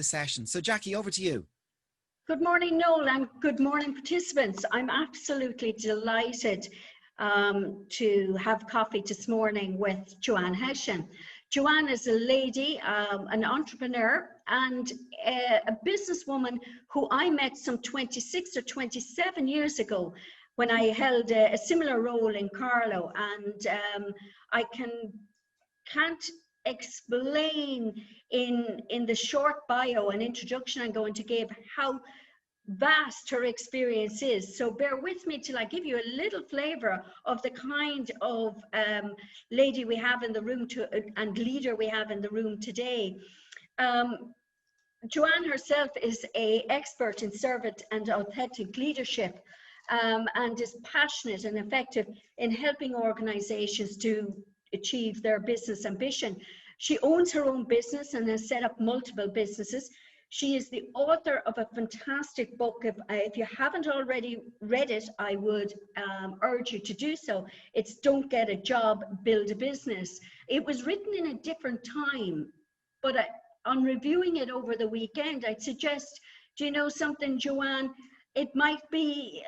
session. So Jackie, over to you. Good morning, Noel, and good morning, participants. I'm absolutely delighted to have coffee this morning with Joanne Hession. Joanne is a lady, an entrepreneur, and a businesswoman who I met some 26 or 27 years ago when I held a similar role in Carlow. And I can't explain in the short bio and introduction I'm going to give how vast her experience is. So bear with me till I give you a little flavor of the kind of lady we have in the room and leader we have in the room today. Joanne herself is an expert in servant and authentic leadership, and is passionate and effective in helping organizations to achieve their business ambition. She owns her own business and has set up multiple businesses. She is the author of a fantastic book. If you haven't already read it, I would urge you to do so. It's Don't Get a Job, Build a Business. It was written in a different time, but on reviewing it over the weekend, I'd suggest, do you know something, Joanne? It might be,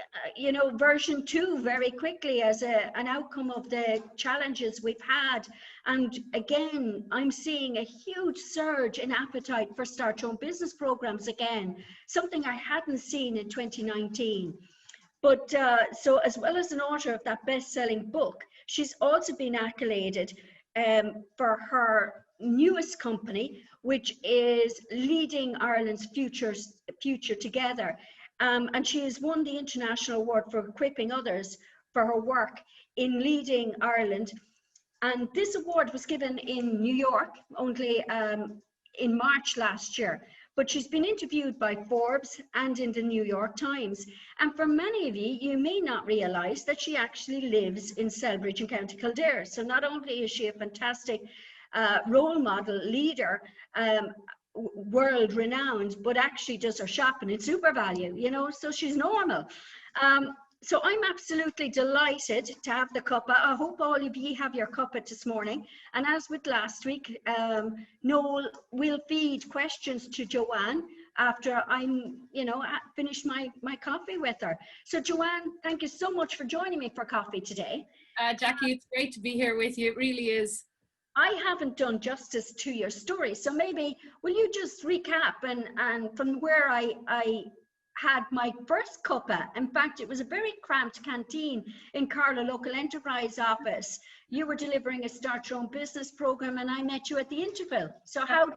version 2 very quickly as an outcome of the challenges we've had. And again, I'm seeing a huge surge in appetite for Start Your Own Business programs again, something I hadn't seen in 2019. But so as well as an author of that best-selling book, she's also been accoladed for her newest company, which is Leading Ireland's Future Together. And she has won the International Award for equipping others for her work in leading Ireland. And this award was given in New York only in March last year. But she's been interviewed by Forbes and in the New York Times. And for many of you, you may not realize that she actually lives in Selbridge in County Kildare. So not only is she a fantastic role model leader, world renowned, but actually does her shopping in SuperValu, so she's normal. So I'm absolutely delighted to have the cuppa. I hope all of you have your cuppa this morning. And as with last week, Noel will feed questions to Joanne after I'm, finish my coffee with her. So Joanne, thank you so much for joining me for coffee today. Jackie, it's great to be here with you. It really is. I haven't done justice to your story, so maybe will you just recap and from where I had my first cuppa. In fact, it was a very cramped canteen in Kildare Local Enterprise Office. You were delivering a Start Your Own Business program, and I met you at the interval. So how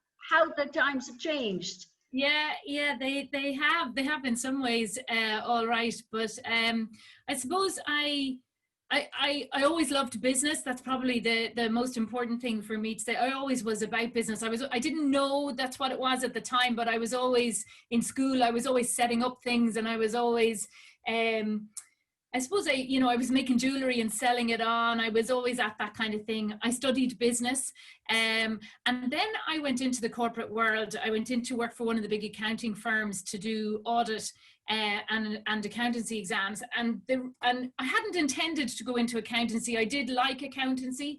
the times have changed? Yeah, they have in some ways, all right, but I suppose I always loved business. That's probably the most important thing for me to say. I always was about business. I didn't know that's what it was at the time, but I was always in school. I was always setting up things, and I was always, I suppose I was making jewelry and selling it on. I was always at that kind of thing. I studied business, and then I went into the corporate world. I went into work for one of the big accounting firms to do audit and accountancy exams, and I hadn't intended to go into accountancy. I did like accountancy,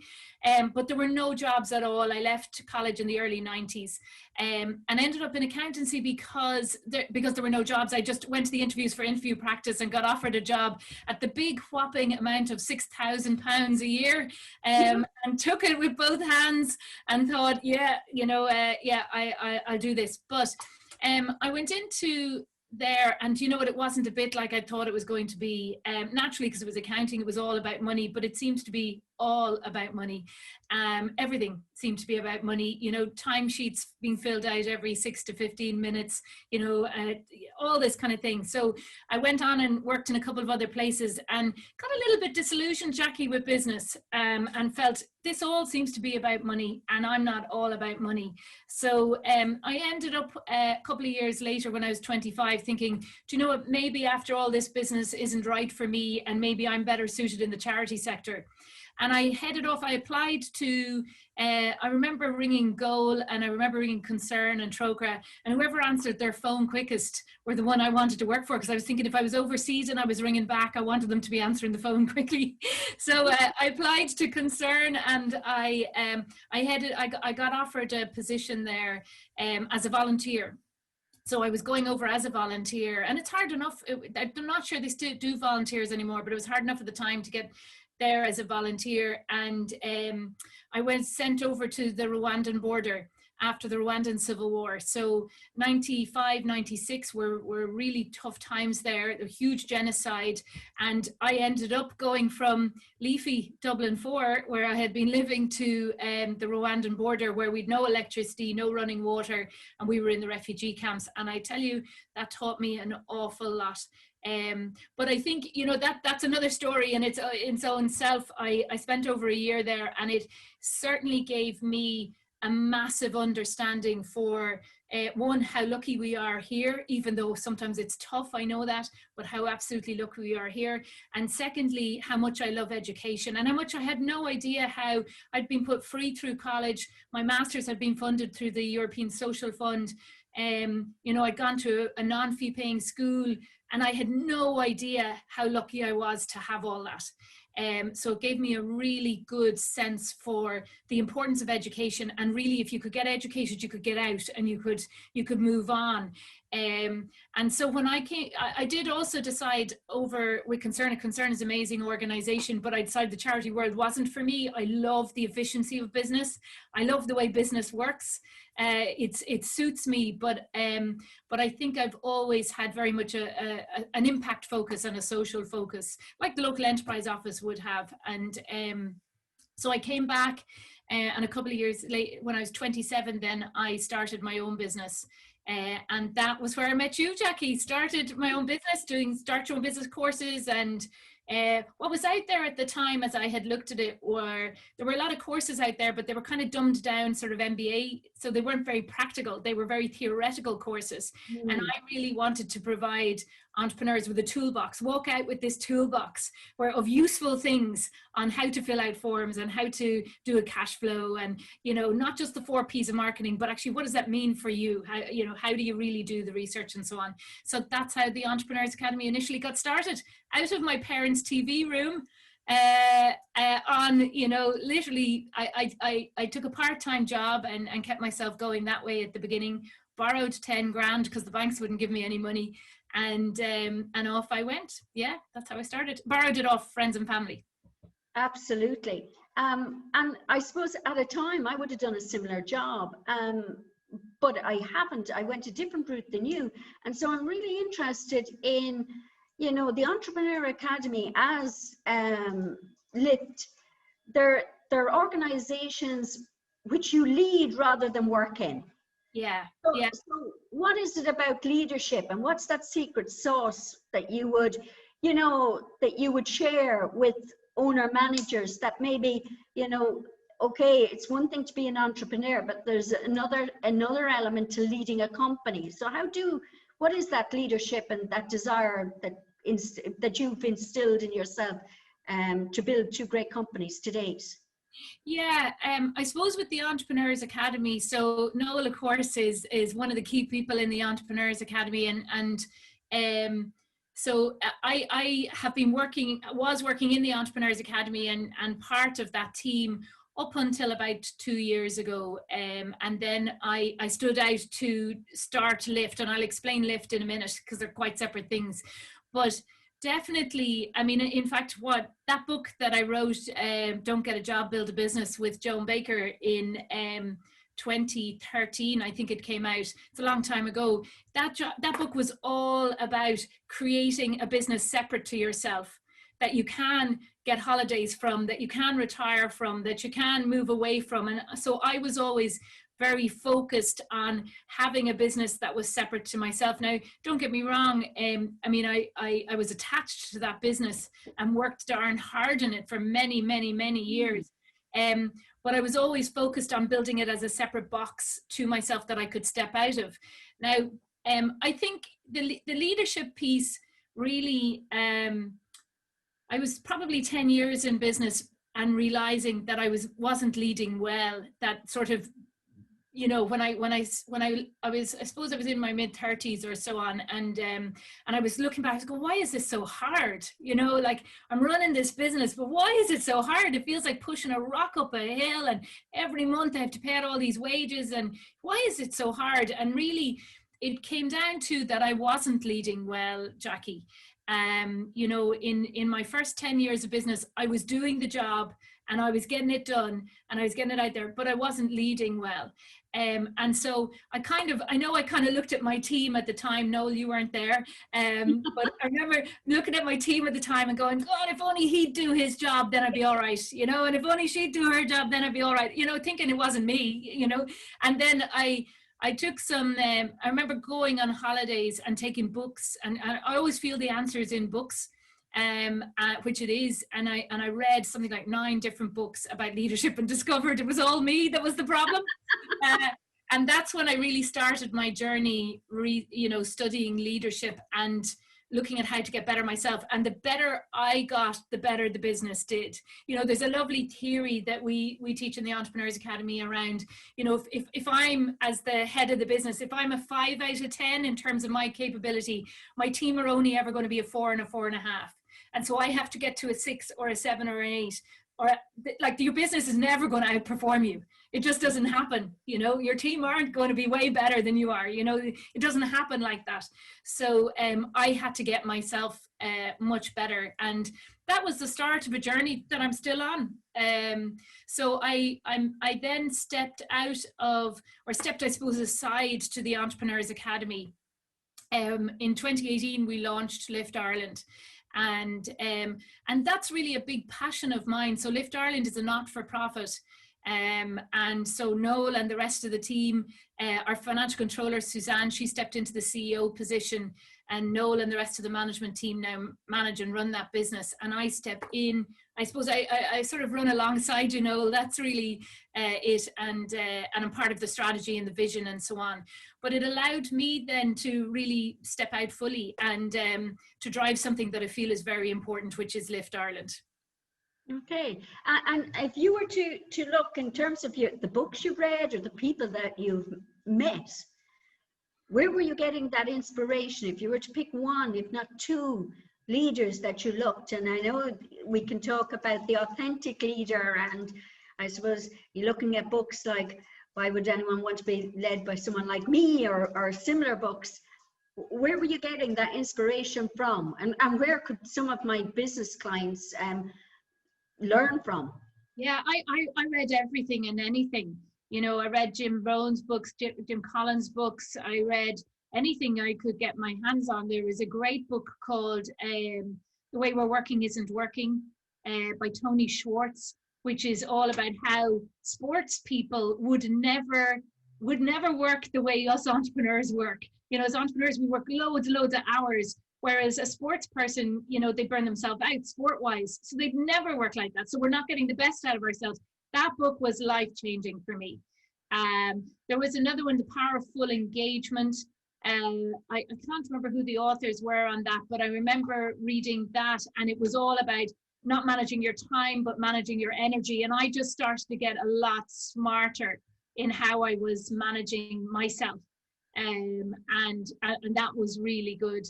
but there were no jobs at all. I left college in the early 90s and ended up in accountancy because there were no jobs. I just went to the interviews for interview practice and got offered a job at the big whopping amount of £6,000 a year, and took it with both hands and thought, I'll do this. But I went into there, and it wasn't a bit like I thought it was going to be. Naturally, because it was accounting, it was all about money, but it seemed to be all about money. Everything seemed to be about money, timesheets being filled out every 6 to 15 minutes, all this kind of thing. So I went on and worked in a couple of other places and got a little bit disillusioned, Jackie, with business, and felt this all seems to be about money and I'm not all about money. So I ended up a couple of years later when I was 25 thinking, do you know what, maybe after all this business isn't right for me and maybe I'm better suited in the charity sector. And I headed off, I applied to, I remember ringing Goal and I remember ringing Concern and Trogra, and whoever answered their phone quickest were the one I wanted to work for, because I was thinking if I was overseas and I was ringing back, I wanted them to be answering the phone quickly. So I applied to Concern, and I got offered a position there as a volunteer. So I was going over as a volunteer, and it's hard enough. I'm not sure they still do volunteers anymore, but it was hard enough at the time to get there as a volunteer. And I was sent over to the Rwandan border after the Rwandan Civil War. So 95, 96 were really tough times there, a huge genocide. And I ended up going from leafy Dublin 4, where I had been living, to the Rwandan border, where we'd no electricity, no running water, and we were in the refugee camps. And I tell you, that taught me an awful lot. But I think, that's another story in its own self. I spent over a year there, and it certainly gave me a massive understanding for one, how lucky we are here, even though sometimes it's tough, I know that, but how absolutely lucky we are here. And secondly, how much I love education, and how much I had no idea how I'd been put free through college. My master's had been funded through the European Social Fund. I'd gone to a non-fee paying school, and I had no idea how lucky I was to have all that. So it gave me a really good sense for the importance of education, and really, if you could get educated, you could get out, and you could move on. And so when I came, I did also decide with Concern. Concern is an amazing organization, but I decided the charity world wasn't for me. I love the efficiency of business. I love the way business works. It suits me, but I think I've always had very much an impact focus and a social focus, like the local enterprise office would have. And so I came back, and a couple of years late, when I was 27, then I started my own business. And that was where I met you, Jackie. Started my own business, doing start your own business courses. And what was out there at the time, as I had looked at it, there were a lot of courses out there, but they were kind of dumbed down, sort of MBA. So they weren't very practical. They were very theoretical courses. And I really wanted to provide entrepreneurs with a toolbox, walk out with this toolbox of useful things on how to fill out forms and how to do a cash flow, and not just the 4 P's of marketing, but actually what does that mean for you? How do you really do the research and so on? So that's how the Entrepreneurs Academy initially got started, out of my parents' TV room. Literally I took a part-time job and kept myself going that way at the beginning, borrowed 10 grand because the banks wouldn't give me any money, and off I went. Yeah, that's how I started. Borrowed it off friends and family. Absolutely. And I suppose at a time I would have done a similar job, but I haven't. I went a different route than you. And so I'm really interested in, the Entrepreneur Academy as LIT. They're organizations which you lead rather than work in. Yeah. So what is it about leadership, and what's that secret sauce that you would share with owner managers, that maybe, okay, it's one thing to be an entrepreneur, but there's another element to leading a company. So what is that leadership and that desire that you've instilled in yourself to build 2 great companies to date? Yeah, I suppose with the Entrepreneurs Academy, so Noel, of course, is one of the key people in the Entrepreneurs Academy, and so I was working in the Entrepreneurs Academy and part of that team up until about 2 years ago, and then I stood out to start Lift, and I'll explain Lift in a minute because they're quite separate things, but definitely, I mean, in fact, that book that I wrote, Don't Get a Job, Build a Business, with Joan Baker in 2013, I think it came out. It's a long time ago. That book was all about creating a business separate to yourself, that you can get holidays from, that you can retire from, that you can move away from. And so I was always very focused on having a business that was separate to myself. Now, don't get me wrong. I was attached to that business and worked darn hard in it for many, many, many years. But I was always focused on building it as a separate box to myself that I could step out of. Now, I think the leadership piece really, I was probably 10 years in business and realizing that I wasn't leading well. That sort of, when I suppose I was in my mid-30s or so on, and I was looking back, I was going, why is this so hard? Like, I'm running this business, but why is it so hard? It feels like pushing a rock up a hill, and every month I have to pay out all these wages, and why is it so hard? And really, it came down to that I wasn't leading well, Jackie. You know, in my first 10 years of business, I was doing the job and I was getting it done and I was getting it out there, but I wasn't leading well. And so I know I kind of looked at my team at the time. Noel, you weren't there. But I remember looking at my team at the time and going, God, if only he'd do his job, then I'd be all right, you know, and if only she'd do her job, then I'd be all right, you know, thinking it wasn't me, you know. And then I took some, I remember going on holidays and taking books, and I always feel the answers in books, which it is. And I read something like 9 different books about leadership and discovered it was all me that was the problem. And that's when I really started my journey, you know, studying leadership and looking at how to get better myself. And the better I got, the better the business did. You know, there's a lovely theory that we teach in the Entrepreneurs Academy around, you know, if I'm, as the head of the business, if I'm a 5 out of 10 in terms of my capability, my team are only ever going to be a 4 and a 4.5. And so I have to get to a 6 or a 7 or an 8, or like your business is never going to outperform you. It just doesn't happen. You know, your team aren't going to be way better than you are. You know, it doesn't happen like that. So I had to get myself much better. And that was the start of a journey that I'm still on. So I then stepped out of, or stepped, I suppose, aside to the Entrepreneurs Academy. In 2018, we launched Lift Ireland. And that's really a big passion of mine. So Lift Ireland is a not-for-profit. And so Noel and the rest of the team, our financial controller, Suzanne, she stepped into the CEO position, and Noel and the rest of the management team now manage and run that business. And I step in, I suppose I sort of run alongside you, Noel. That's really it. And I'm part of the strategy and the vision and so on. But it allowed me then to really step out fully and to drive something that I feel is very important, which is Lift Ireland. Okay, and if you were to look in terms of the books you've read or the people that you've met, where were you getting that inspiration? If you were to pick one, if not 2 leaders that you looked, and I know we can talk about the authentic leader, and I suppose you're looking at books like Why Would Anyone Want to Be Led by Someone Like Me, or similar books. Where were you getting that inspiration from, and where could some of my business clients learn from? Yeah, I read everything and anything. You know, I read Jim Rohn's books, Jim Collins' books. I read anything I could get my hands on. There is a great book called The Way We're Working Isn't Working by Tony Schwartz, which is all about how sports people would never work the way us entrepreneurs work. You know, as entrepreneurs, we work loads of hours. Whereas a sports person, you know, they burn themselves out sport-wise. So they'd never work like that. So we're not getting the best out of ourselves. That book was life-changing for me. There was another one, The Powerful Engagement. I can't remember who the authors were on that, but I remember reading that, and it was all about not managing your time, but managing your energy. And I just started to get a lot smarter in how I was managing myself. And that was really good.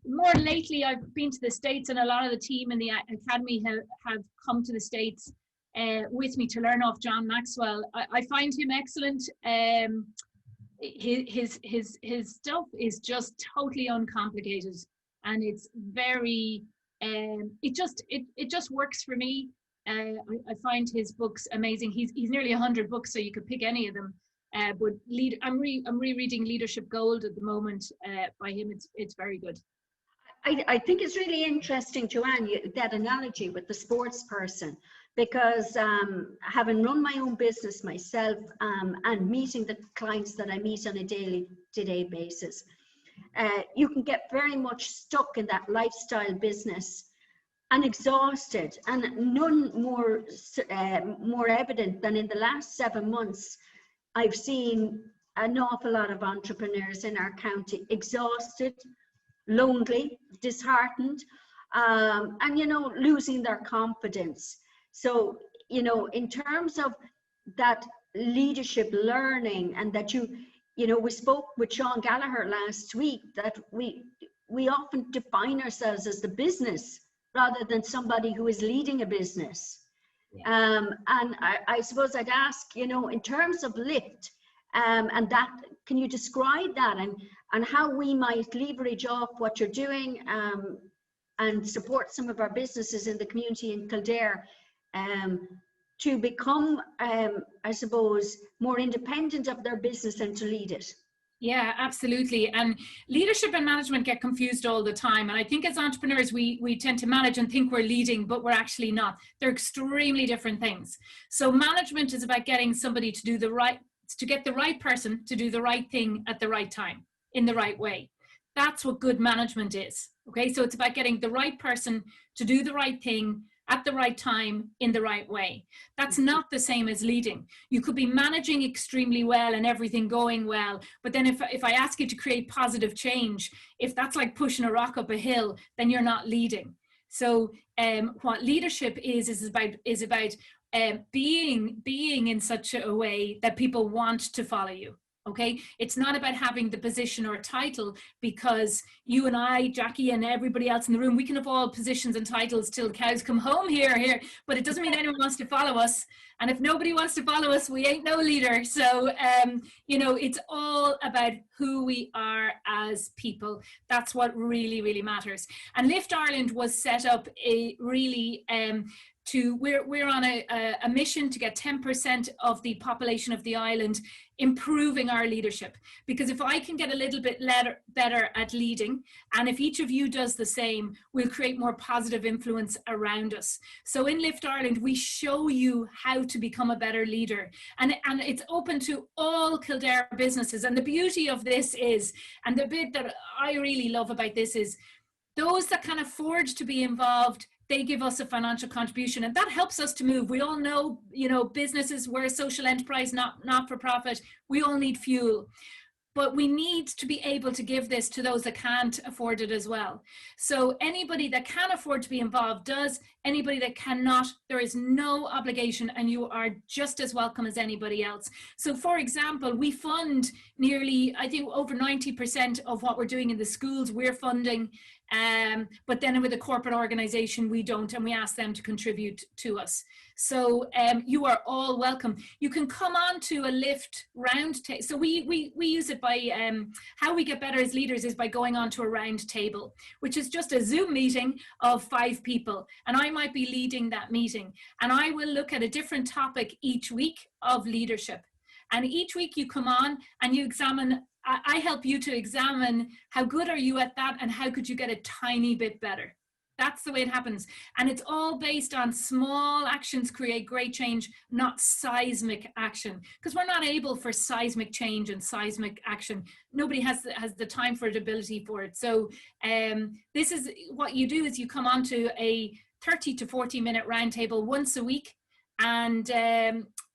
More lately, I've been to the States, and a lot of the team in the Academy have come to the States with me to learn off John Maxwell. I find him excellent. His stuff is just totally uncomplicated, and it's very, it just works for me. I find his books amazing. He's nearly 100 books, so you could pick any of them. But I'm rereading Leadership Gold at the moment by him. It's very good. I think it's really interesting, Joanne, that analogy with the sports person, because having run my own business myself and meeting the clients that I meet on a day-to-day basis, you can get very much stuck in that lifestyle business and exhausted, and none more evident than in the last 7 months. I've seen an awful lot of entrepreneurs in our county exhausted, lonely, disheartened, and, you know, losing their confidence. So, you know, in terms of that leadership learning, and that you know, we spoke with Sean Gallagher last week, that we often define ourselves as the business rather than somebody who is leading a business. Yeah. And I suppose I'd ask, you know, in terms of Lift, And that, can you describe that and how we might leverage off what you're doing and support some of our businesses in the community in Kildare to become, I suppose, more independent of their business and to lead it? Yeah, absolutely. And leadership and management get confused all the time. And I think as entrepreneurs, we tend to manage and think we're leading, but we're actually not. They're extremely different things. So management is about getting somebody to do get the right person to do the right thing at the right time, in the right way. That's what good management is. Okay, so it's about getting the right person to do the right thing at the right time in the right way. That's not the same as leading. You could be managing extremely well and everything going well, but then if I ask you to create positive change, if that's like pushing a rock up a hill, then you're not leading. So what leadership is about being in such a way that people want to follow you. Okay, it's not about having the position or title, because you and I, Jackie, and everybody else in the room, we can have all positions and titles till the cows come home here, but it doesn't mean anyone wants to follow us. And if nobody wants to follow us, we ain't no leader. So, it's all about who we are as people. That's what really, really matters. And Lift Ireland was set up we're on a mission to get 10% of the population of the island improving our leadership. Because if I can get a little bit better at leading, and if each of you does the same, we'll create more positive influence around us. So in Lift Ireland, we show you how to become a better leader. And it's open to all Kildare businesses. And the beauty of this is, and the bit that I really love about this is, those that can afford to be involved, they give us a financial contribution, and that helps us to move. We all know, businesses, we're a social enterprise, not for profit. We all need fuel, but we need to be able to give this to those that can't afford it as well. So anybody that can afford to be involved does. Anybody that cannot, there is no obligation, and you are just as welcome as anybody else. So for example, we fund nearly, I think, over 90% of what we're doing in the schools, we're funding. But then with a corporate organization, we don't, and we ask them to contribute to us. So you are all welcome. You can come on to a Lift round table. So we use it by, how we get better as leaders is by going on to a round table, which is just a Zoom meeting of 5 people. And I might be leading that meeting. And I will look at a different topic each week of leadership. And each week you come on and you examine, I help you to examine how good are you at that and how could you get a tiny bit better. That's the way it happens. And it's all based on small actions create great change, not seismic action. Because we're not able for seismic change and seismic action. Nobody has the time for it, ability for it. So this is what you do, is you come onto a 30 to 40 minute roundtable once a week. And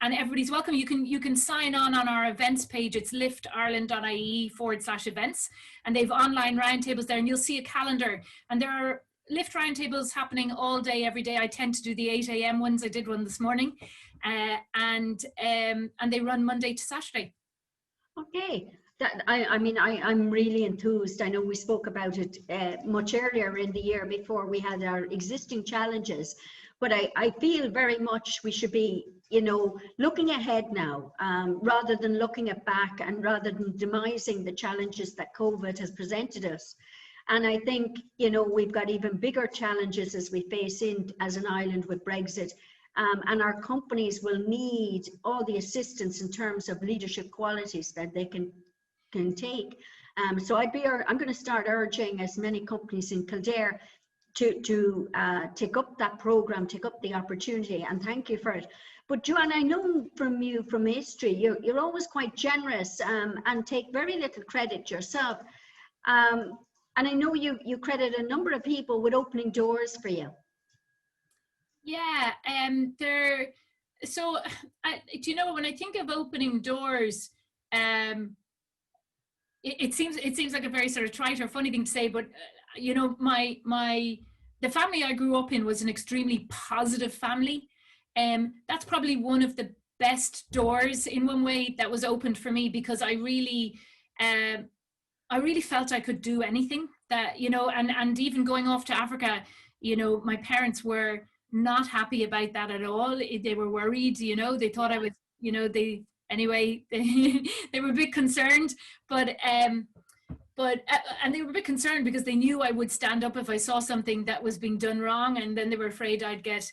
everybody's welcome. You can sign on our events page. It's liftireland.ie/events, and they've online roundtables there, and you'll see a calendar. And there are Lift roundtables happening all day, every day. I tend to do the 8 a.m. ones. I did one this morning, and they run Monday to Saturday. Okay. I'm really enthused. I know we spoke about it much earlier in the year before we had our existing challenges. But I feel very much we should be, looking ahead now, rather than looking at back, and rather than demising the challenges that COVID has presented us. And I think, we've got even bigger challenges as we face in as an island with Brexit. And our companies will need all the assistance in terms of leadership qualities that they can take. So I'm going to start urging as many companies in Kildare to take up that program, take up the opportunity, and thank you for it. But Joanne, I know from you from history, you're always quite generous and take very little credit yourself. And I know you credit a number of people with opening doors for you. Yeah, when I think of opening doors, it seems like a very sort of trite or funny thing to say, but the family I grew up in was an extremely positive family. That's probably one of the best doors in one way that was opened for me, because I really felt I could do anything that, and even going off to Africa, my parents were not happy about that at all. They were worried, they thought I was, anyway, they were a bit concerned, and they were a bit concerned because they knew I would stand up if I saw something that was being done wrong, and then they were afraid I'd get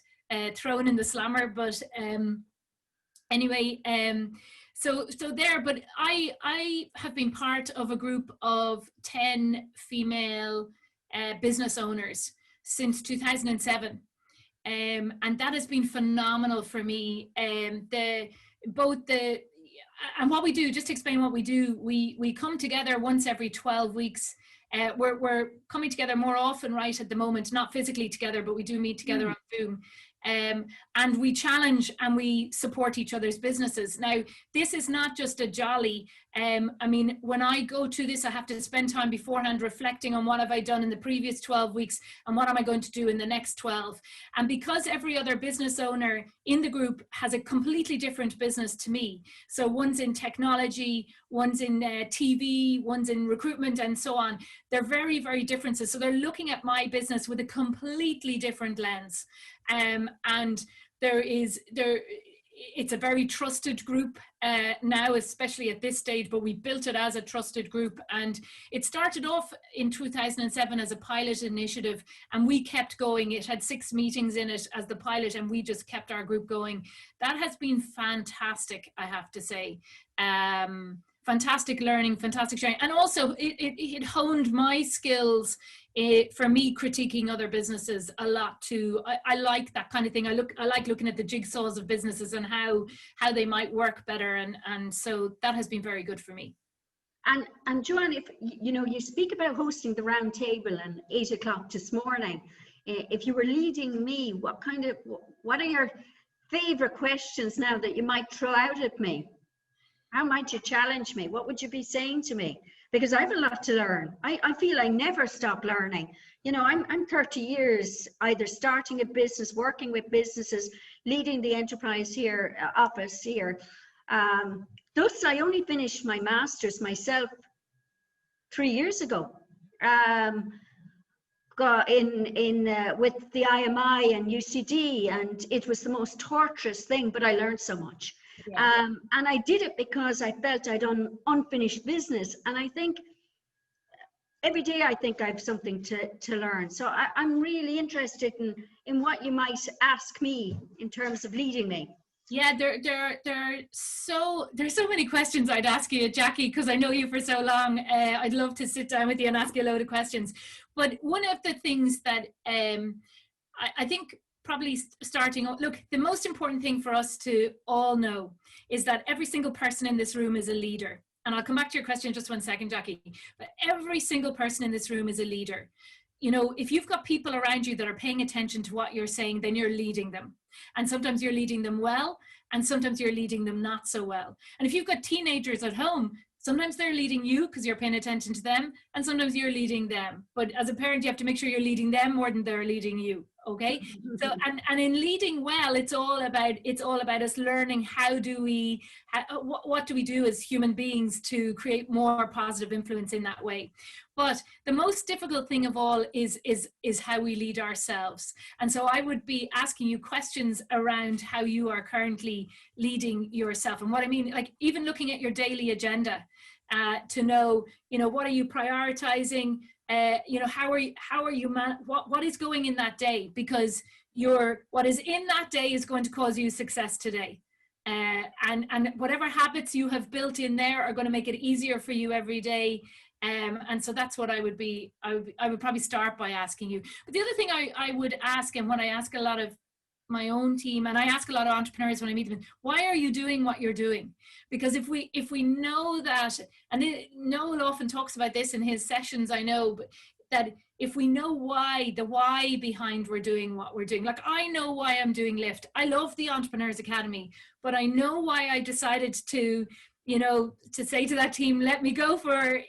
thrown in the slammer. But anyway, so there. But I have been part of a group of 10 female business owners since 2007, and that has been phenomenal for me. And what we do, just to explain what we do, we come together once every 12 weeks. We're coming together more often right at the moment, not physically together, but we do meet together on Zoom. And we challenge and we support each other's businesses. Now, this is not just a jolly. I mean, when I go to this, I have to spend time beforehand reflecting on what have I done in the previous 12 weeks and what am I going to do in the next 12. And because every other business owner in the group has a completely different business to me. So one's in technology, one's in TV, one's in recruitment and so on. They're very, very different. So they're looking at my business with a completely different lens. And it's a very trusted group now, especially at this stage, but we built it as a trusted group. And it started off in 2007 as a pilot initiative, and we kept going. It had 6 meetings in it as the pilot, and we just kept our group going. That has been fantastic, I have to say. Fantastic learning, fantastic sharing. And also it honed my skills for me critiquing other businesses a lot too. I like that kind of thing. I like looking at the jigsaws of businesses and how they might work better. And so that has been very good for me. And Joanne, if you speak about hosting the round table and 8 o'clock this morning, if you were leading me, what are your favorite questions now that you might throw out at me? How might you challenge me? What would you be saying to me? Because I have a lot to learn. I feel I never stop learning. I'm 30 years either starting a business, working with businesses, leading the enterprise office here. Thus, I only finished my master's myself 3 years ago. Got in with the IMI and UCD, and it was the most torturous thing, but I learned so much. Yeah. And I did it because I felt I'd unfinished business. And I think every day I think I have something to learn. So I'm really interested in what you might ask me in terms of leading me. Yeah, there's so many questions I'd ask you, Jackie, because I know you for so long. I'd love to sit down with you and ask you a load of questions. But one of the things that I think probably starting, look, the most important thing for us to all know is that every single person in this room is a leader. And I'll come back to your question in just 1 second, Jackie. But every single person in this room is a leader. If you've got people around you that are paying attention to what you're saying, then you're leading them. And sometimes you're leading them well, and sometimes you're leading them not so well. And if you've got teenagers at home, sometimes they're leading you because you're paying attention to them, and sometimes you're leading them. But as a parent, you have to make sure you're leading them more than they're leading you. Okay. So, and in leading well, it's all about us learning what do we do as human beings to create more positive influence in that way. But the most difficult thing of all is how we lead ourselves. And so I would be asking you questions around how you are currently leading yourself. And what I mean, like even looking at your daily agenda to know, what are you prioritizing? What is going in that day? Because what is in that day is going to cause you success today. And whatever habits you have built in there are going to make it easier for you every day. And so that's what I would probably start by asking you. But the other thing I would ask, and when I ask a lot of my own team, and I ask a lot of entrepreneurs when I meet them, why are you doing what you're doing? Because if we know that, and Noel often talks about this in his sessions, I know, but that if we know the why behind we're doing what we're doing, like I know why I'm doing Lift. I love the Entrepreneurs Academy, but I know why I decided to say to that team, let me go for,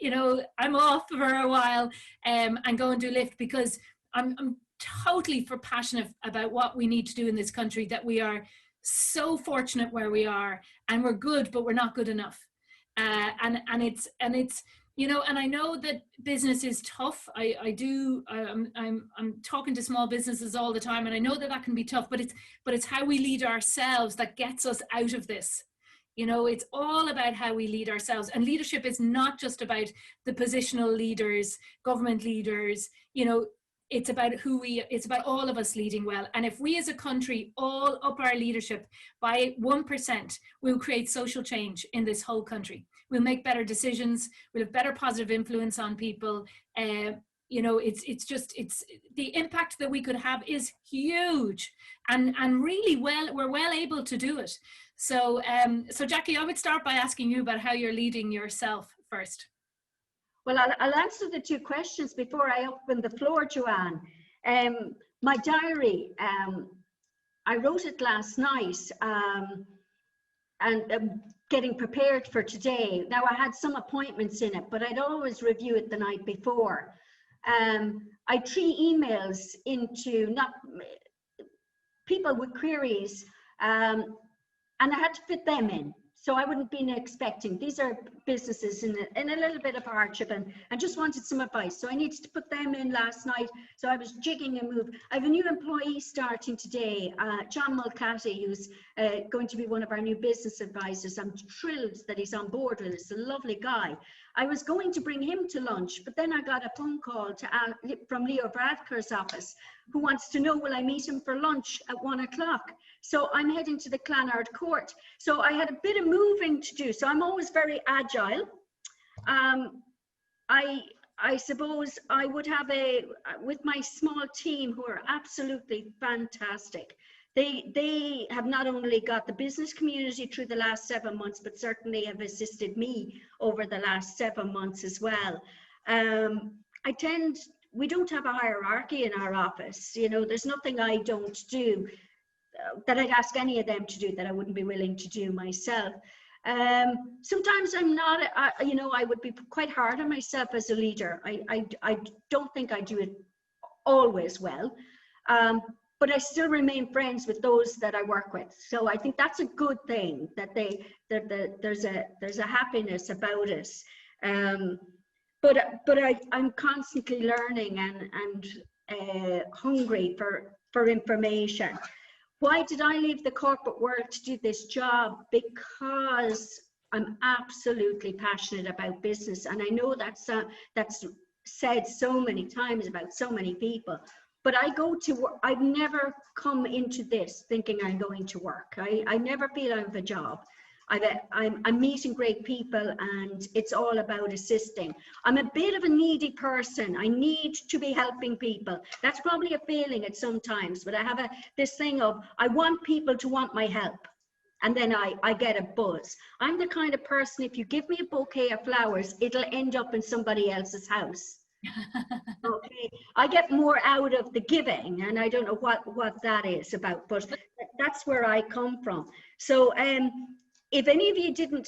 I'm off for a while and go and do Lift, because I'm totally passionate about what we need to do in this country, that we are so fortunate where we are, and we're good, but we're not good enough. And it's and I know that business is tough. I'm talking to small businesses all the time, and I know that can be tough, but it's how we lead ourselves that gets us out of this. You know, it's all about how we lead ourselves. And leadership is not just about the positional leaders, government leaders, you know, it's about it's about all of us leading well. And if we as a country all up our leadership by 1%, we'll create social change in this whole country. We'll make better decisions, we'll have better positive influence on people. You know, it's the impact that we could have is huge, and really we're well able to do it. So, so Jackie, I would start by asking you about how you're leading yourself first. Well, I'll answer the two questions before I open the floor, Joanne. My diary, I wrote it last night, and getting prepared for today. Now, I had some appointments in it, but I'd always review it the night before. I 3 emails into not people with queries, and I had to fit them in. So I wouldn't been expecting, these are businesses in a little bit of hardship, and I just wanted some advice. So I needed to put them in last night. So I was jigging and moving. I have a new employee starting today, John Mulcahy, who's going to be one of our new business advisors. I'm thrilled that he's on board with us. A lovely guy. I was going to bring him to lunch, but then I got a phone call from Leo Bradker's office, who wants to know, will I meet him for lunch at 1 o'clock? So I'm heading to the Clanard Court. So I had a bit of moving to do. So I'm always very agile. I suppose I would have with my small team who are absolutely fantastic. They have not only got the business community through the last 7 months, but certainly have assisted me over the last 7 months as well. We don't have a hierarchy in our office. You know, there's nothing I don't do that I'd ask any of them to do that I wouldn't be willing to do myself. Sometimes I'm not, you know, I would be quite hard on myself as a leader. I don't think I do it always well, but I still remain friends with those that I work with. So I think that's a good thing, that there's a happiness about it. But I'm constantly learning and hungry for information. Why did I leave the corporate world to do this job? Because I'm absolutely passionate about business. And I know that's said so many times about so many people, but I go to work. I've never come into this thinking I'm going to work. I never feel I have a job. I'm meeting great people, and it's all about assisting. I'm a bit of a needy person. I need to be helping people. That's probably a failing at some times, but I have this thing of, I want people to want my help. And then I get a buzz. I'm the kind of person, if you give me a bouquet of flowers, it'll end up in somebody else's house. Okay, I get more out of the giving, and I don't know what that is about, but that's where I come from. So, if any of you didn't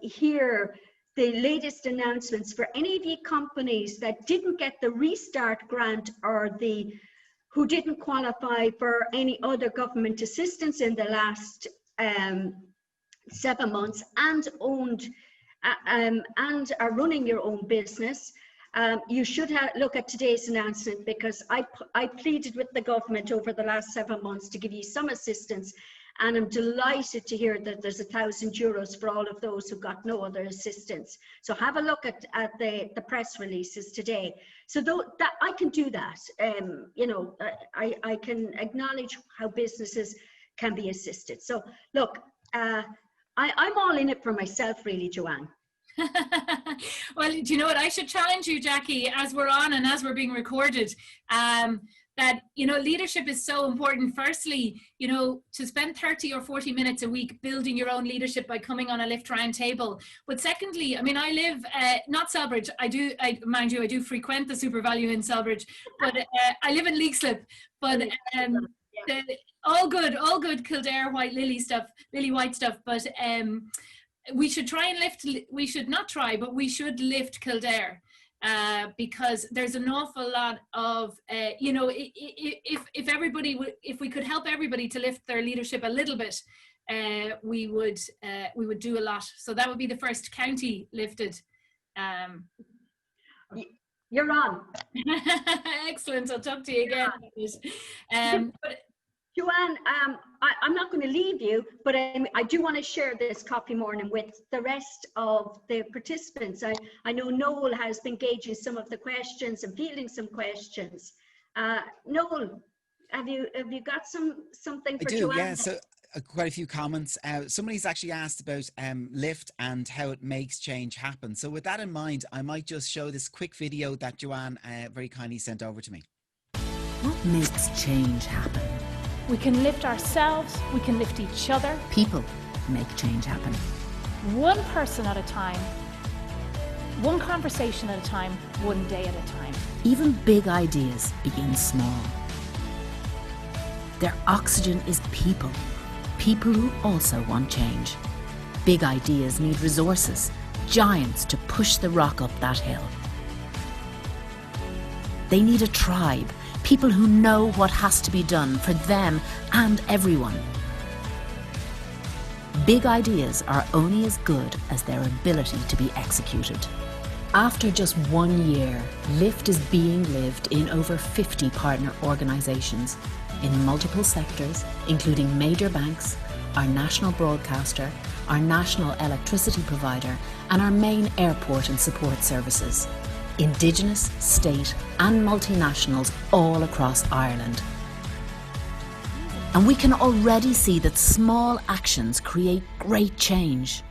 hear the latest announcements for any of you companies that didn't get the Restart grant, or who didn't qualify for any other government assistance in the last 7 months, and owned and are running your own business, you should look at today's announcement, because I pleaded with the government over the last 7 months to give you some assistance. And I'm delighted to hear that there's €1,000 for all of those who got no other assistance. So have a look at the press releases today. So that I can do that. You know, I can acknowledge how businesses can be assisted. So look, I'm all in it for myself, really, Joanne. Well, do you know what? I should challenge you, Jackie, as we're on and as we're being recorded, that, you know, leadership is so important. Firstly, you know, to spend 30 or 40 minutes a week building your own leadership by coming on a lift round table. But secondly, I mean, I live, not Selbridge, mind you, I do frequent the Super Value in Selbridge, but I live in Leixlip, but all good Kildare Lily White stuff, but we should try and we should lift Kildare. Because there's an awful lot of, you know, if we could help everybody to lift their leadership a little bit, we would do a lot. So that would be the first county lifted. You're on. Excellent. I'll talk to you again. But Joanne, I'm not going to leave you, but I do want to share this coffee morning with the rest of the participants. I know Noel has been gauging some of the questions and fielding some questions. Noel, have you got something for I do, Joanne? yeah. So quite a few comments. Somebody's actually asked about Lift and how it makes change happen. So with that in mind, I might just show this quick video that Joanne very kindly sent over to me. What makes change happen? We can lift ourselves, we can lift each other. People make change happen. One person at a time, one conversation at a time, one day at a time. Even big ideas begin small. Their oxygen is people. People who also want change. Big ideas need resources, giants to push the rock up that hill. They need a tribe, people who know what has to be done for them and everyone. Big ideas are only as good as their ability to be executed. After just 1 year, Lift is being lived in over 50 partner organisations in multiple sectors, including major banks, our national broadcaster, our national electricity provider, and our main airport and support services. Indigenous, state and multinationals all across Ireland. And we can already see that small actions create great change.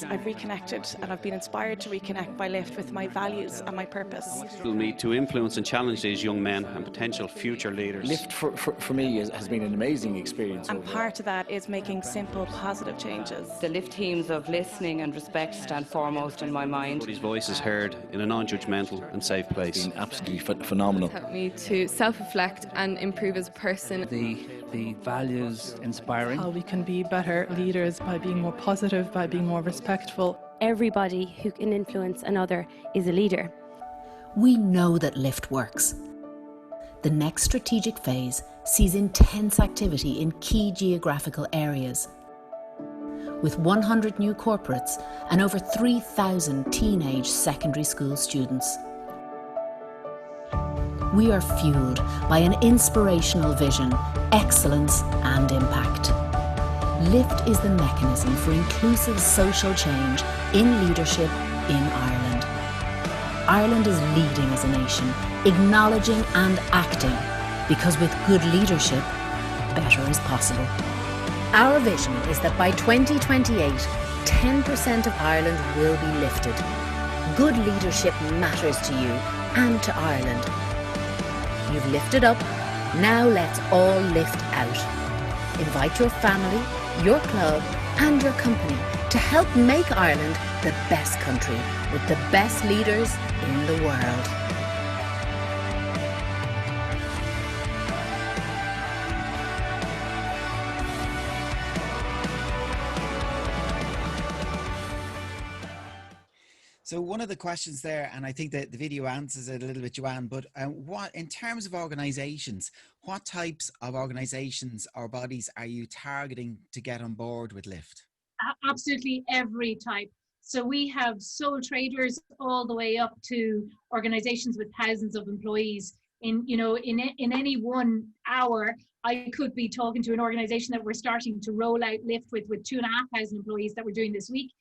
I've reconnected and I've been inspired to reconnect by Lift with my values and my purpose. Me to influence and challenge these young men and potential future leaders. Lift for me has been an amazing experience. And part of that is making simple, positive changes. The Lift teams of listening and respect stand foremost in my mind. Everybody's voice is heard in a non-judgmental and safe place. It's been absolutely phenomenal. Helped me to self-reflect and improve as a person. The values inspiring. How we can be better leaders by being more positive, by being more respectful. Everybody who can influence another is a leader. We know that Lift works. The next strategic phase sees intense activity in key geographical areas. With 100 new corporates and over 3,000 teenage secondary school students. We are fueled by an inspirational vision, excellence and impact. Lift is the mechanism for inclusive social change in leadership in Ireland. Ireland is leading as a nation, acknowledging and acting, because with good leadership, better is possible. Our vision is that by 2028, 10% of Ireland will be lifted. Good leadership matters to you and to Ireland. You've lifted up, now let's all lift out. Invite your family, your club and your company to help make Ireland the best country with the best leaders in the world. So one of the questions there, and I think that the video answers it a little bit, Joanne, but what, in terms of organisations, what types of organisations or bodies are you targeting to get on board with Lift? Absolutely every type. So we have sole traders all the way up to organisations with thousands of employees. In any 1 hour, I could be talking to an organisation that we're starting to roll out Lift with 2,500 employees that we're doing this week.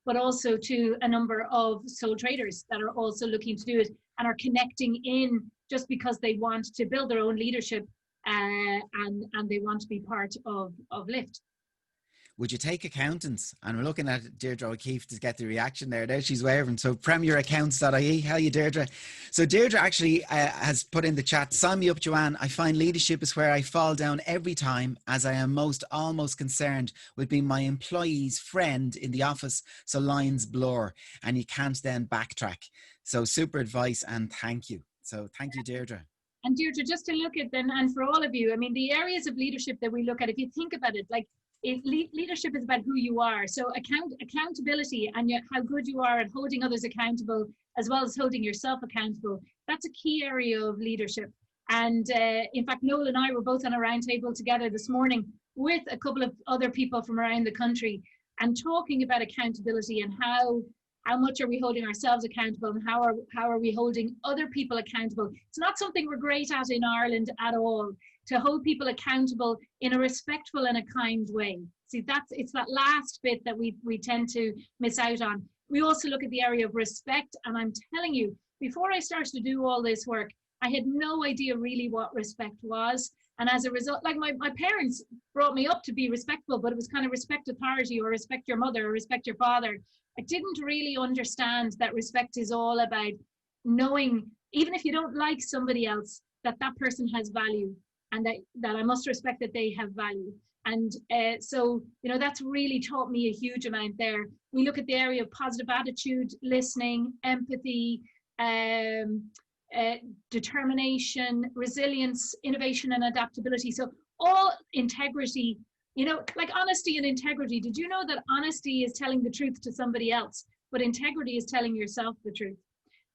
But also to a number of sole traders that are also looking to do it and are connecting in just because they want to build their own leadership and they want to be part of Lift. Would you take accountants? And we're looking at Deirdre O'Keefe to get the reaction there. There she's waving. So premieraccounts.ie. How are you, Deirdre? So Deirdre actually has put in the chat, sign me up, Joanne. I find leadership is where I fall down every time, as I am almost concerned with being my employee's friend in the office. So lines blur and you can't then backtrack. So super advice and thank you. So thank you, Deirdre. And Deirdre, just to look at them, and for all of you, I mean, the areas of leadership that we look at, if you think about it, like, leadership is about who you are. So accountability and how good you are at holding others accountable, as well as holding yourself accountable. That's a key area of leadership. And in fact, Noel and I were both on a roundtable together this morning with a couple of other people from around the country and talking about accountability and how much are we holding ourselves accountable and how are we holding other people accountable. It's not something we're great at in Ireland at all. to hold people accountable in a respectful and a kind way. See, it's that last bit that we tend to miss out on. We also look at the area of respect, and I'm telling you, before I started to do all this work, I had no idea really what respect was. And as a result, like my parents brought me up to be respectful, but it was kind of respect authority, or respect your mother, or respect your father. I didn't really understand that respect is all about knowing, even if you don't like somebody else, that that person has value, and that I must respect that they have value. And so, you know, that's really taught me a huge amount there. We look at the area of positive attitude, listening, empathy, determination, resilience, innovation, and adaptability. So all integrity, you know, like honesty and integrity. Did you know that honesty is telling the truth to somebody else, but integrity is telling yourself the truth?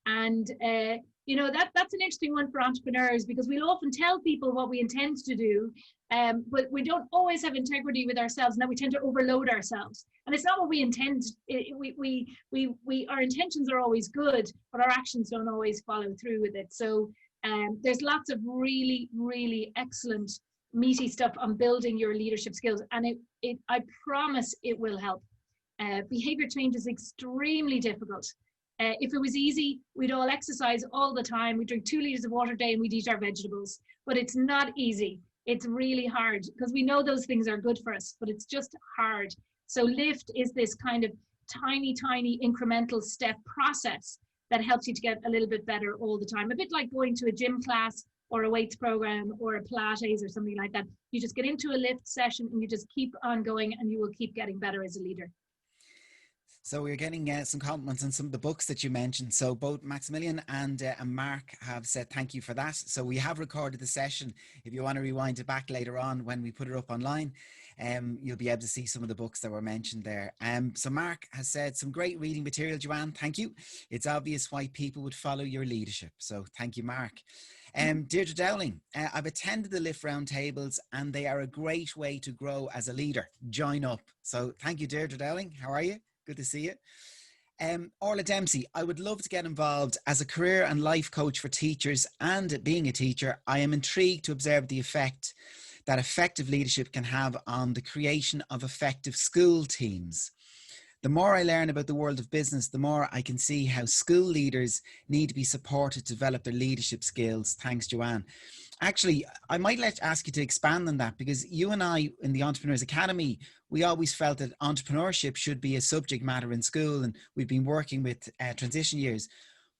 And you know, that's an interesting one for entrepreneurs, because we'll often tell people what we intend to do, but we don't always have integrity with ourselves, and that we tend to overload ourselves. And it's not what we intend. Our intentions are always good, but our actions don't always follow through with it. So there's lots of really, really excellent, meaty stuff on building your leadership skills, and I promise it will help. Behavior change is extremely difficult. If it was easy, we'd all exercise all the time. We drink 2 liters of water a day, and we'd eat our vegetables. But it's not easy. It's really hard, because we know those things are good for us, but it's just hard. So LIFT is this kind of tiny, tiny incremental step process that helps you to get a little bit better all the time. A bit like going to a gym class or a weights program or a Pilates or something like that. You just get into a LIFT session and you just keep on going, and you will keep getting better as a leader. So we're getting some compliments on some of the books that you mentioned. So both Maximilian and Mark have said thank you for that. So we have recorded the session. If you want to rewind it back later on when we put it up online, you'll be able to see some of the books that were mentioned there. So Mark has said, some great reading material, Joanne. Thank you. It's obvious why people would follow your leadership. So thank you, Mark. Deirdre Dowling, I've attended the LIFT roundtables, and they are a great way to grow as a leader. Join up. So thank you, Deirdre Dowling. How are you? Good to see you. Orla Dempsey, I would love to get involved as a career and life coach for teachers, and being a teacher, I am intrigued to observe the effect that effective leadership can have on the creation of effective school teams. The more I learn about the world of business, the more I can see how school leaders need to be supported to develop their leadership skills. Thanks, Joanne. Actually, I might ask you to expand on that, because you and I in the Entrepreneurs Academy, we always felt that entrepreneurship should be a subject matter in school, and we've been working with transition years.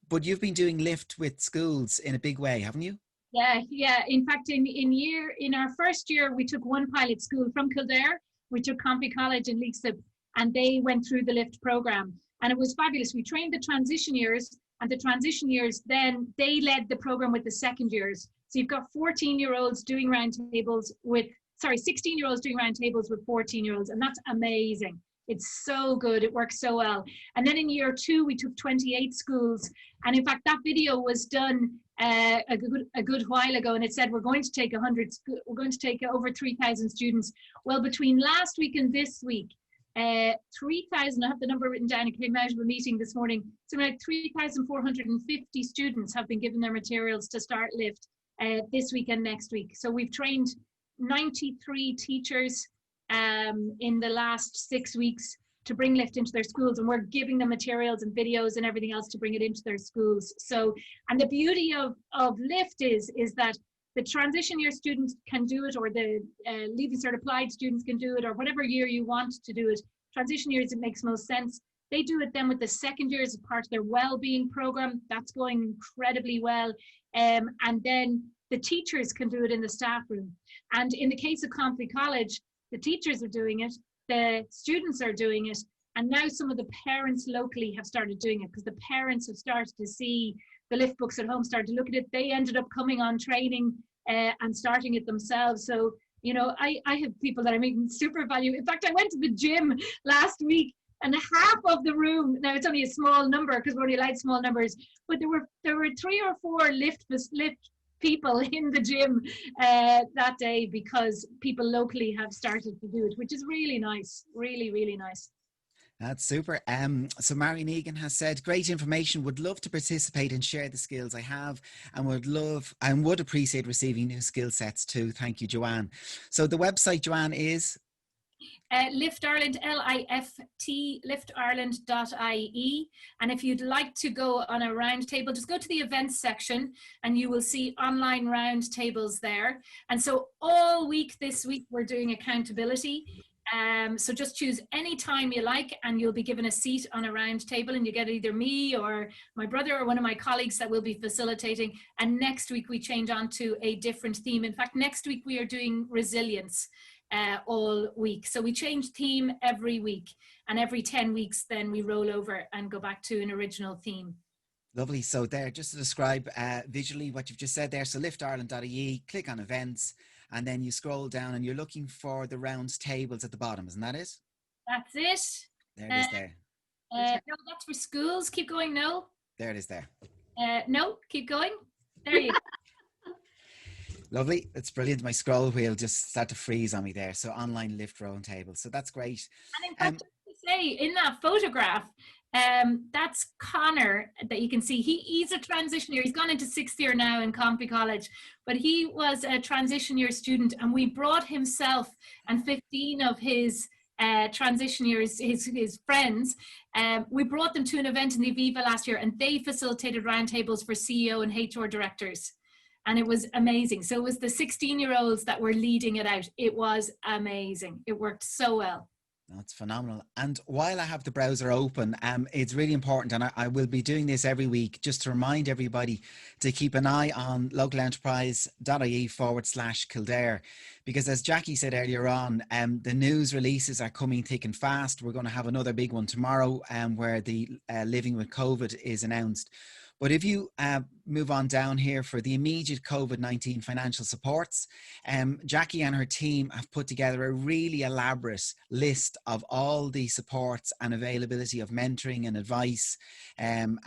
But you've been doing LIFT with schools in a big way, haven't you? Yeah. In fact, in our first year, we took one pilot school from Kildare. We took Compy College in Leixlip, and they went through the LIFT program, and it was fabulous. We trained the transition years, and the transition years, then they led the program with the second years. So you've got 16-year-olds doing roundtables with 14-year-olds, and that's amazing. It's so good. It works so well. And then in year 2, we took 28 schools. And in fact, that video was done a good while ago, and it said we're going to take over 3,000 students. Well, between last week and this week, 3,000, I have the number written down, it came out of a meeting this morning. So like 3,450 students have been given their materials to start LIFT this week and next week. So we've trained 93 teachers in the last 6 weeks to bring LIFT into their schools, and we're giving them materials and videos and everything else to bring it into their schools. So, and the beauty of LIFT is that the transition year students can do it, or the Leaving Cert Applied students can do it, or whatever year you want to do it. Transition years, it makes most sense. They do it then with the second year as a part of their well-being program. That's going incredibly well. And then the teachers can do it in the staff room. And in the case of Compy College, the teachers are doing it, the students are doing it, and now some of the parents locally have started doing it, because the parents have started to see the LIFT books at home, started to look at it. They ended up coming on training and starting it themselves. So, you know, I have people that are making super value. In fact, I went to the gym last week, and half of the room, now it's only a small number because we're only allowed small numbers, but there were 3 or 4 LIFT people in the gym that day, because people locally have started to do it, which is really nice, really, really nice. That's super. So Marion Egan has said, great information, would love to participate and share the skills I have, and would appreciate receiving new skill sets too. Thank you, Joanne. So the website, Joanne, is? Lift Ireland, L-I-F-T, liftireland.ie. And if you'd like to go on a round table, just go to the events section and you will see online round tables there. And so all week this week, we're doing accountability. So just choose any time you like and you'll be given a seat on a round table, and you get either me or my brother or one of my colleagues that will be facilitating. And next week we change on to a different theme. In fact, next week we are doing resilience all week. So we change theme every week, and every 10 weeks then we roll over and go back to an original theme. Lovely. So there, just to describe visually what you've just said there. So liftireland.ie, click on events, and then you scroll down and you're looking for the round tables at the bottom. Isn't that it? That's it. There it is there. No, that's for schools. Keep going, no. There it is there. No, keep going. There you go. Lovely. It's brilliant. My scroll wheel just started to freeze on me there. So online lift round table. So that's great. And in fact, to say, in that photograph, that's Connor that you can see. He's a transition year. He's gone into 6th year now in Compy College, but he was a transition year student, and we brought himself and 15 of his transition years, his friends, we brought them to an event in the Aviva last year, and they facilitated roundtables for CEO and HR directors. And it was amazing. So it was the 16-year-olds that were leading it out. It was amazing. It worked so well. That's phenomenal. And while I have the browser open, it's really important, and I will be doing this every week, just to remind everybody to keep an eye on localenterprise.ie/Kildare, because as Jackie said earlier on, the news releases are coming thick and fast. We're going to have another big one tomorrow where the Living with COVID is announced. But if you move on down here for the immediate COVID-19 financial supports, Jackie and her team have put together a really elaborate list of all the supports and availability of mentoring and advice and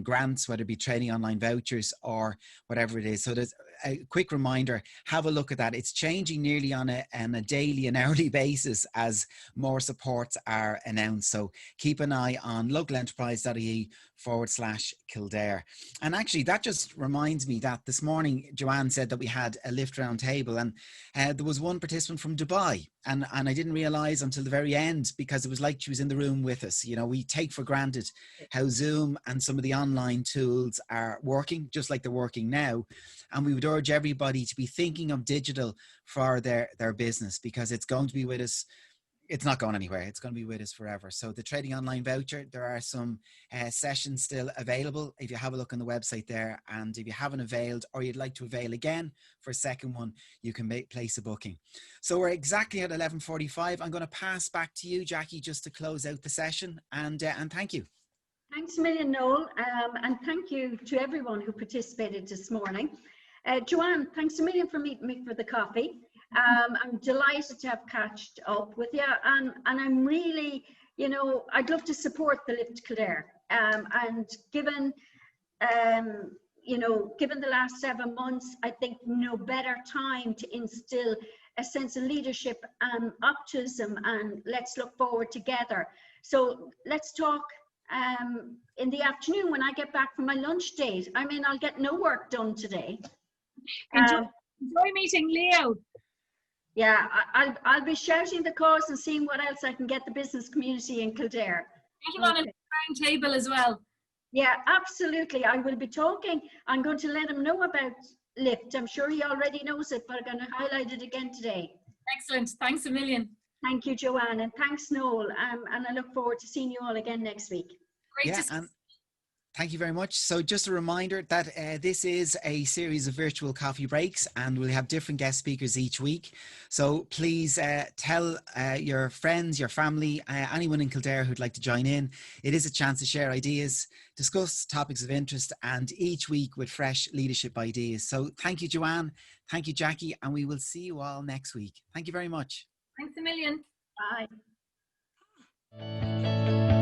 grants, whether it be training online vouchers or whatever it is. So there's a quick reminder, have a look at that. It's changing nearly on a daily and hourly basis as more supports are announced. So keep an eye on localenterprise.ie/Kildare. And actually that just reminds me that this morning Joanne said that we had a lift round table, and there was one participant from Dubai, and I didn't realize until the very end, because it was like she was in the room with us. You know, we take for granted how Zoom and some of the online tools are working, just like they're working now. And we would urge everybody to be thinking of digital for their business, because it's going to be with us. It's not going anywhere. It's going to be with us forever. So the trading online voucher, there are some sessions still available. If you have a look on the website there, and if you haven't availed or you'd like to avail again for a second one, you can place a booking. So we're exactly at 11:45. I'm going to pass back to you, Jackie, just to close out the session, and thank you. Thanks a million, Noel, and thank you to everyone who participated this morning. Joanne, thanks a million for meeting me for the coffee. I'm delighted to have catched up with you, and I'm really, you know, I'd love to support the Lift Kildare, and given you know, given the last 7 months, I think no better time to instill a sense of leadership and optimism, and let's look forward together. So let's talk in the afternoon when I get back from my lunch date. I mean, I'll get no work done today. Enjoy meeting Leo. Yeah, I'll be shouting the cause and seeing what else I can get the business community in Kildare. Get him on a round table as well. Yeah, absolutely. I will be talking. I'm going to let him know about Lift. I'm sure he already knows it, but I'm going to highlight it again today. Excellent. Thanks a million. Thank you, Joanne, and thanks, Noel. And I look forward to seeing you all again next week. Great. Yeah, thank you very much. So just a reminder that this is a series of virtual coffee breaks, and we'll have different guest speakers each week. So please tell your friends, your family, anyone in Kildare who'd like to join in. It is a chance to share ideas, discuss topics of interest, and each week with fresh leadership ideas. So thank you, Joanne. Thank you, Jackie. And we will see you all next week. Thank you very much. Thanks a million. Bye.